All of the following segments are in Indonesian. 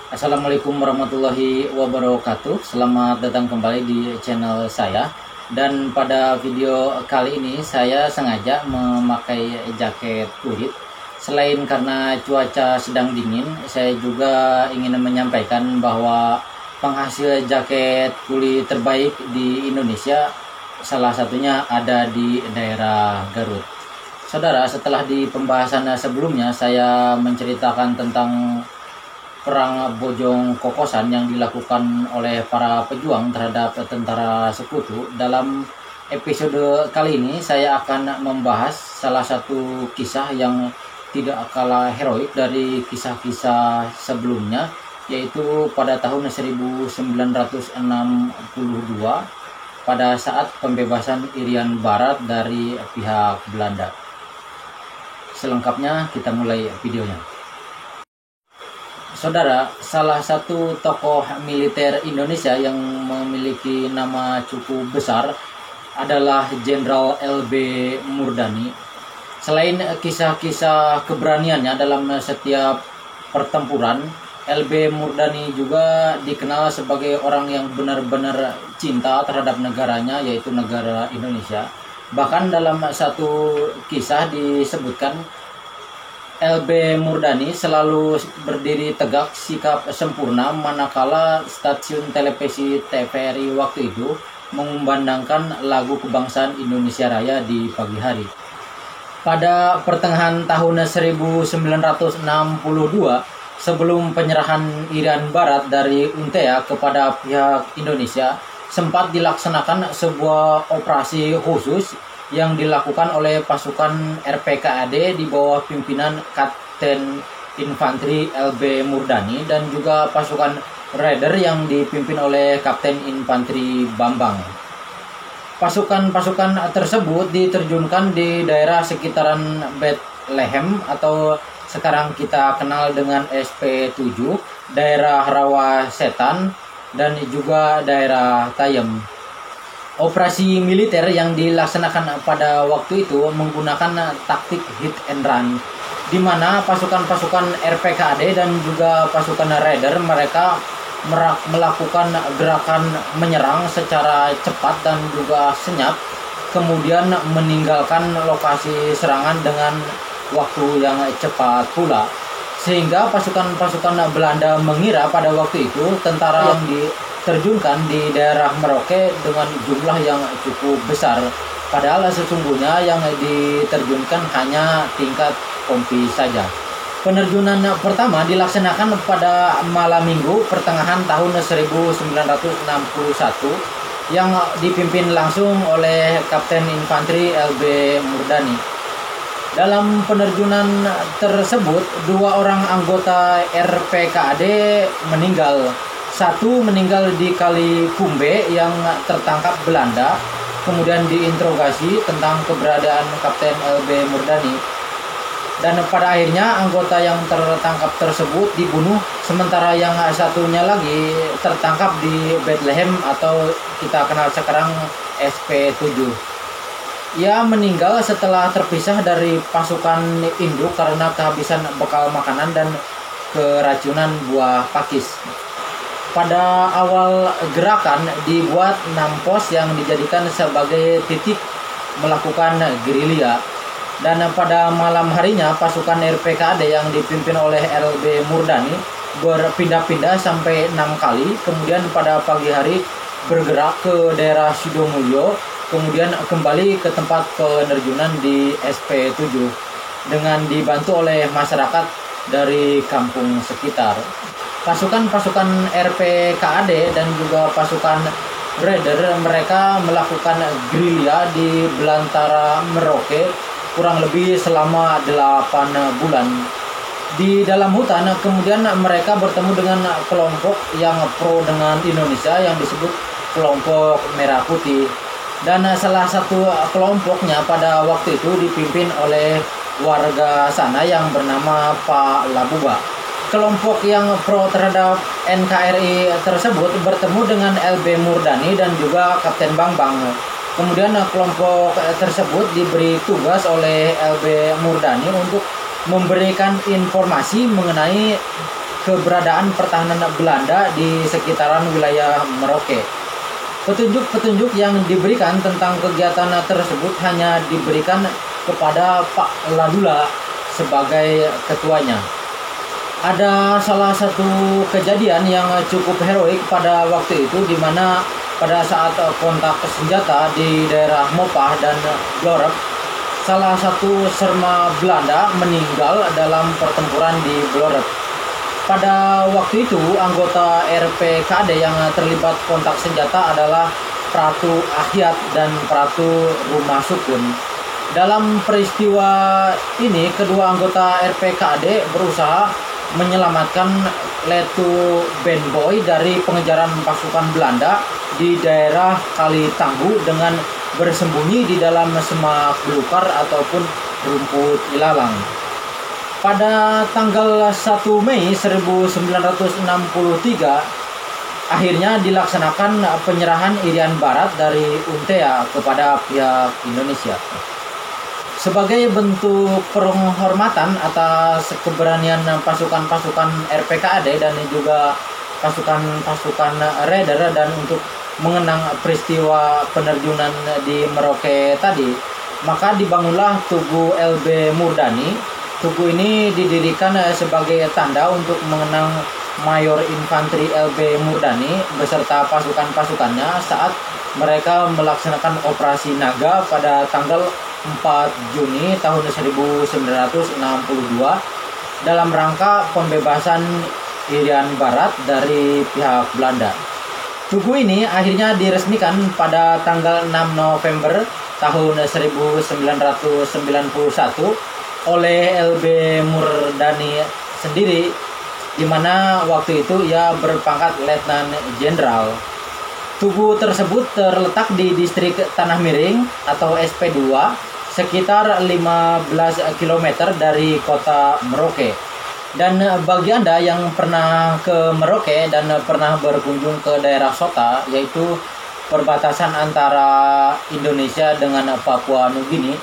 Assalamualaikum warahmatullahi wabarakatuh. Selamat datang kembali di channel saya. Dan pada video kali ini saya sengaja memakai jaket kulit. Selain karena cuaca sedang dingin, saya juga ingin menyampaikan bahwa penghasil jaket kulit terbaik di Indonesia salah satunya ada di daerah Garut. Saudara, setelah di pembahasan sebelumnya saya menceritakan tentang perang Bojong Kokosan yang dilakukan oleh para pejuang terhadap tentara sekutu. Dalam episode kali ini saya akan membahas salah satu kisah yang tidak kalah heroik dari kisah-kisah sebelumnya, yaitu pada tahun 1962 pada saat pembebasan Irian Barat dari pihak Belanda. Selengkapnya kita mulai videonya. Saudara, salah satu tokoh militer Indonesia yang memiliki nama cukup besar adalah Jenderal LB Murdani. Selain kisah-kisah keberaniannya dalam setiap pertempuran, LB Murdani juga dikenal sebagai orang yang benar-benar cinta terhadap negaranya, yaitu negara Indonesia. Bahkan dalam satu kisah disebutkan LB Murdani selalu berdiri tegak, sikap sempurna manakala stasiun televisi TVRI waktu itu mengumandangkan lagu kebangsaan Indonesia Raya di pagi hari. Pada pertengahan tahun 1962, sebelum penyerahan Irian Barat dari UNTEA kepada pihak Indonesia, sempat dilaksanakan sebuah operasi khusus yang dilakukan oleh pasukan RPKAD di bawah pimpinan Kapten Infanteri LB Murdani dan juga pasukan Raider yang dipimpin oleh Kapten Infanteri Bambang. Pasukan-pasukan tersebut diterjunkan di daerah sekitaran Bethlehem atau sekarang kita kenal dengan SP7, daerah Rawa Setan, dan juga daerah Tayem. Operasi militer yang dilaksanakan pada waktu itu menggunakan taktik hit and run, di mana pasukan-pasukan RPKAD dan juga pasukan Raider mereka melakukan gerakan menyerang secara cepat dan juga senyap, kemudian meninggalkan lokasi serangan dengan waktu yang cepat pula, sehingga pasukan-pasukan Belanda mengira pada waktu itu tentara yang diterjunkan di daerah Merauke dengan jumlah yang cukup besar, padahal sesungguhnya yang diterjunkan hanya tingkat kompi saja. Penerjunan pertama dilaksanakan pada malam minggu pertengahan tahun 1961 yang dipimpin langsung oleh Kapten Infanteri LB Murdani. Dalam penerjunan tersebut, 2 orang anggota RPKAD meninggal. Satu meninggal di Kali Kumbe yang tertangkap Belanda, kemudian diinterogasi tentang keberadaan Kapten LB Murdani. Dan pada akhirnya anggota yang tertangkap tersebut dibunuh, sementara yang satunya lagi tertangkap di Bethlehem atau kita kenal sekarang SP7. Ia meninggal setelah terpisah dari pasukan induk karena kehabisan bekal makanan dan keracunan buah pakis. Pada awal gerakan dibuat 6 pos yang dijadikan sebagai titik melakukan gerilya. Dan pada malam harinya pasukan RPKAD yang dipimpin oleh LB Murdani berpindah-pindah sampai 6 kali. Kemudian pada pagi hari bergerak ke daerah Sidomulyo, kemudian kembali ke tempat penerjunan di SP7 dengan dibantu oleh masyarakat dari kampung sekitar. Pasukan-pasukan RPKAD dan juga pasukan Raider mereka melakukan gerilya di belantara Merauke kurang lebih selama 8 bulan. Di dalam hutan kemudian mereka bertemu dengan kelompok yang pro dengan Indonesia yang disebut kelompok Merah Putih. Dan salah satu kelompoknya pada waktu itu dipimpin oleh warga sana yang bernama Pak Labuba. Kelompok yang pro terhadap NKRI tersebut bertemu dengan LB Murdani dan juga Kapten Bambang. Kemudian kelompok tersebut diberi tugas oleh LB Murdani untuk memberikan informasi mengenai keberadaan pertahanan Belanda di sekitaran wilayah Merauke. Petunjuk-petunjuk yang diberikan tentang kegiatan tersebut hanya diberikan kepada Pak Ladula sebagai ketuanya. Ada salah satu kejadian yang cukup heroik pada waktu itu, di mana pada saat kontak senjata di daerah Mopah dan Blorep, salah satu serma Belanda meninggal dalam pertempuran di Blorep. Pada waktu itu, anggota RPKAD yang terlibat kontak senjata adalah Pratu Ahyat dan Pratu Rumah Sukun. Dalam peristiwa ini, kedua anggota RPKAD berusaha menyelamatkan Letu Benboy dari pengejaran pasukan Belanda di daerah Kali Tangguh dengan bersembunyi di dalam semak belukar ataupun rumput ilalang. Pada tanggal 1 Mei 1963, akhirnya dilaksanakan penyerahan Irian Barat dari UNTEA kepada pihak Indonesia. Sebagai bentuk penghormatan atas keberanian pasukan-pasukan RPKAD dan juga pasukan-pasukan Raider, dan untuk mengenang peristiwa penerjunan di Merauke tadi, maka dibangunlah Tugu LB Murdani. Tugu ini didirikan sebagai tanda untuk mengenang Mayor Infanteri LB Murdani beserta pasukan-pasukannya saat mereka melaksanakan Operasi Naga pada tanggal 4 Juni tahun 1962 dalam rangka pembebasan Irian Barat dari pihak Belanda. Tugu ini akhirnya diresmikan pada tanggal 6 November tahun 1991 oleh LB Murdani sendiri, di mana waktu itu ia berpangkat Letnan Jenderal. Tugu tersebut terletak di distrik Tanah Miring atau SP2, sekitar 15 km dari kota Merauke. Dan bagi Anda yang pernah ke Merauke dan pernah berkunjung ke daerah Sota, yaitu perbatasan antara Indonesia dengan Papua Nugini,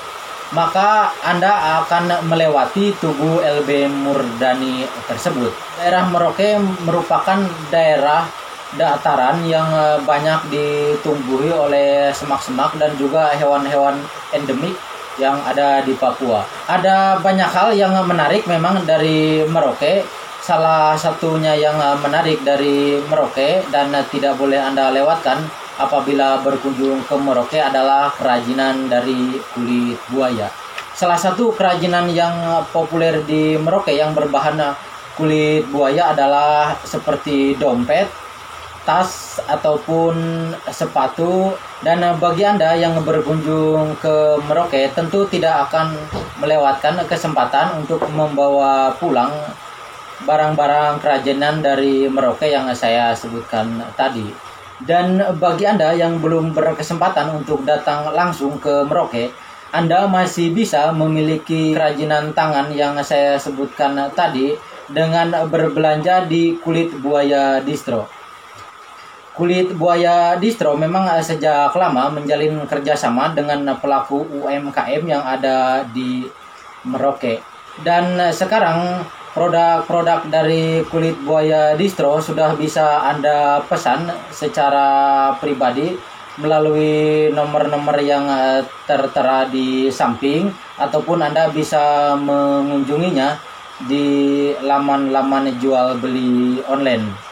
maka Anda akan melewati Tugu LB Murdani tersebut. Daerah Merauke merupakan daerah dataran yang banyak ditumbuhi oleh semak-semak dan juga hewan-hewan endemik yang ada di Papua. Ada banyak hal yang menarik memang dari Merauke. Salah satunya yang menarik dari Merauke dan tidak boleh Anda lewatkan apabila berkunjung ke Merauke adalah kerajinan dari kulit buaya. Salah satu kerajinan yang populer di Merauke yang berbahan kulit buaya adalah seperti dompet, tas ataupun sepatu. Dan bagi Anda yang berkunjung ke Merauke tentu tidak akan melewatkan kesempatan untuk membawa pulang barang-barang kerajinan dari Merauke yang saya sebutkan tadi. Dan bagi Anda yang belum berkesempatan untuk datang langsung ke Merauke, Anda masih bisa memiliki kerajinan tangan yang saya sebutkan tadi dengan berbelanja di Kulit Buaya Distro. Kulit Buaya Distro memang sejak lama menjalin kerjasama dengan pelaku UMKM yang ada di Merauke. Dan sekarang produk-produk dari Kulit Buaya Distro sudah bisa Anda pesan secara pribadi melalui nomor-nomor yang tertera di samping, ataupun Anda bisa mengunjunginya di laman-laman jual beli online.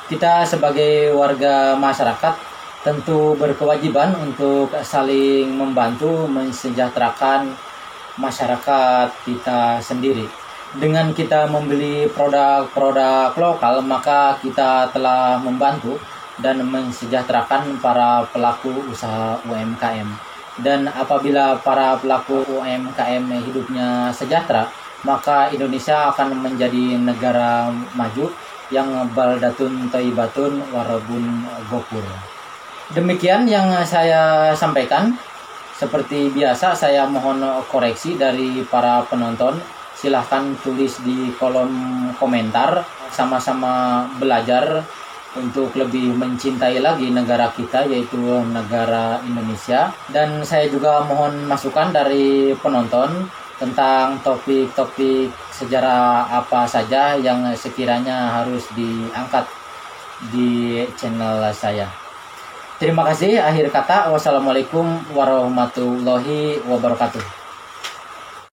Kita sebagai warga masyarakat tentu berkewajiban untuk saling membantu mensejahterakan masyarakat kita sendiri. Dengan kita membeli produk-produk lokal, maka kita telah membantu dan mensejahterakan para pelaku usaha UMKM. Dan apabila para pelaku UMKM hidupnya sejahtera, maka Indonesia akan menjadi negara maju yang baldatun thayyibatun warabun ghafur. Demikian yang saya sampaikan. Seperti biasa, saya mohon koreksi dari para penonton. Silahkan tulis di kolom komentar. Sama-sama belajar untuk lebih mencintai lagi negara kita, yaitu negara Indonesia. Dan saya juga mohon masukan dari penonton. tentang topik-topik sejarah apa saja yang sekiranya harus diangkat di channel saya. Terima kasih. Akhir kata, wassalamualaikum warahmatullahi wabarakatuh.